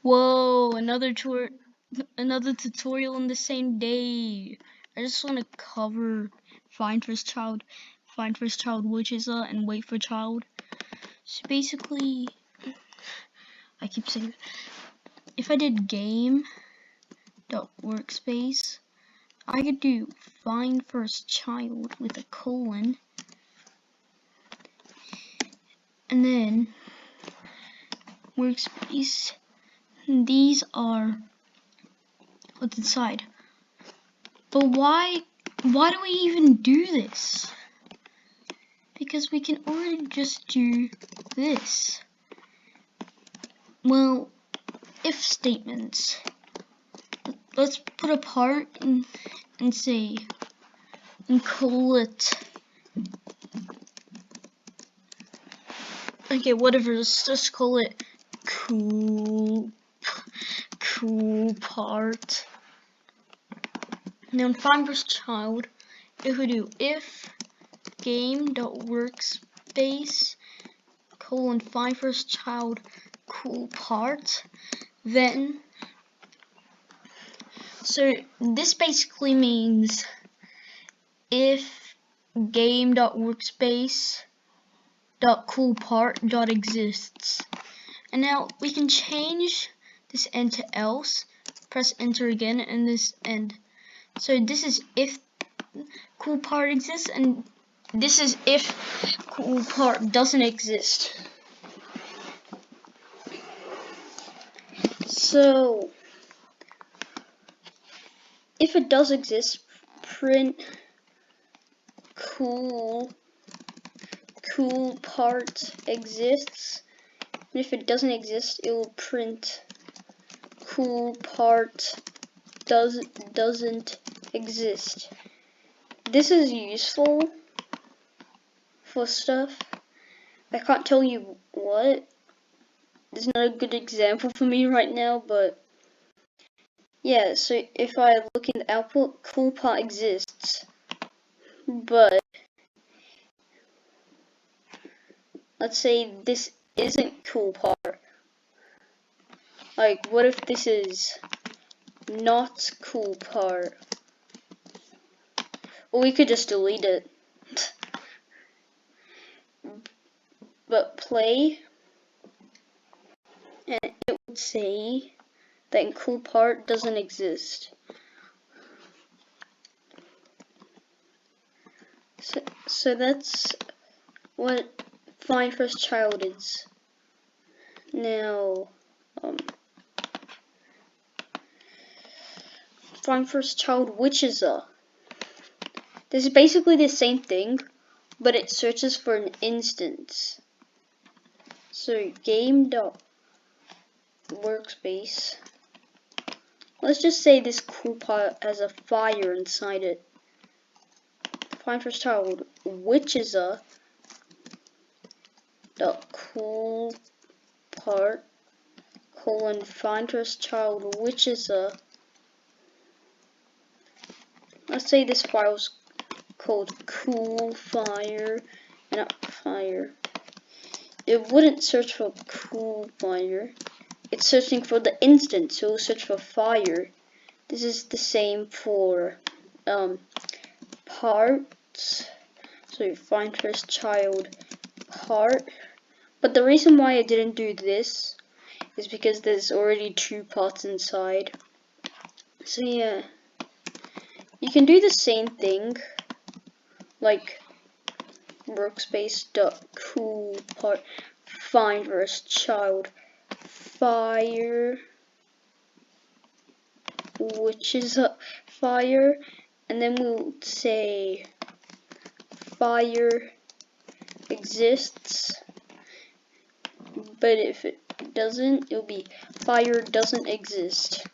Whoa, another tutorial in the same day. I just want to cover FindFirstChild, and WaitForChild. So basically, I keep saying, if I did game.workspace, I could do FindFirstChild with a colon, and then workspace. These are what's inside. But why do we even do this? Because we can already just do this. Well, if statements. Let's put a part and say, and call it. Okay, whatever. Let's just call it cool part. Now in FindFirstChild, if we do if game.workspace colon FindFirstChild cool part, then so this basically means if game.workspace.coolPart.exists. And now we can change this end to else, press enter again, and this end. So this is if cool part exists, and this is if cool part doesn't exist. So if it does exist, print cool part exists. And if it doesn't exist, it will print cool part doesn't exist. This is useful for stuff. I can't tell you what. There's not a good example for me right now, but yeah, so if I look in the output, cool part exists, but let's say this isn't cool part. Like, what if this is not cool part? Well, we could just delete it. But play, and it would say that cool part doesn't exist. So that's what FindFirstChild is. Now, FindFirstChildWhichIsA. This is basically the same thing, but it searches for an instance. So game.workspace. Let's just say this cool part has a fire inside it. FindFirstChildWhichIsA cool part colon FindFirstChildWhichIsA. Let's say this file's called cool fire and not fire. It wouldn't search for cool fire. It's searching for the instance, so it'll search for fire. This is the same for parts. So you find first child part. But the reason why I didn't do this is because there's already 2 parts inside. So yeah, you can do the same thing, like workspace.coolPart FindFirstChild fire, which is a fire, and then we'll say fire exists. But if it doesn't, it'll be fire doesn't exist.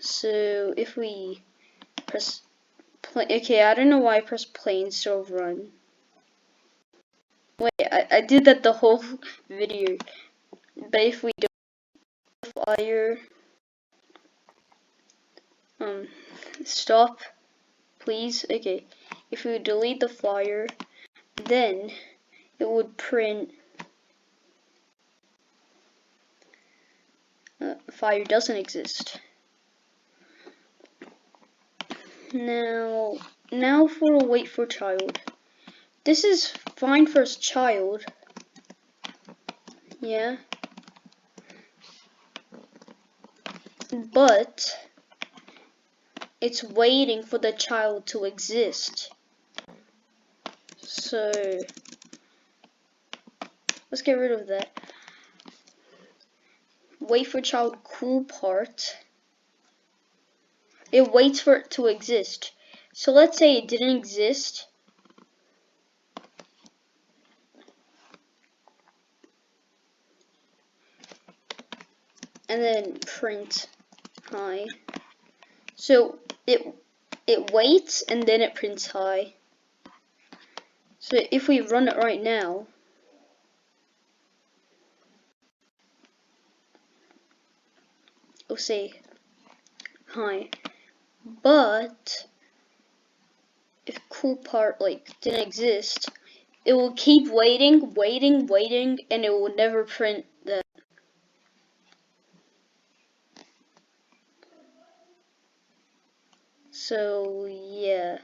So if we press play, okay, I don't know why I press play instead of run. Wait, I did that the whole video. But if we do fire, stop, please. Okay, if we delete the fire, then it would print fire doesn't exist. Now for a WaitForChild. This is FindFirstChild. Yeah. But it's waiting for the child to exist. So let's get rid of that. WaitForChild cool part. It waits for it to exist. So let's say it didn't exist. And then print hi. So it waits and then it prints hi. So if we run it right now, it'll say hi. But if cool part didn't exist, it will keep waiting, and it will never print that. So yeah.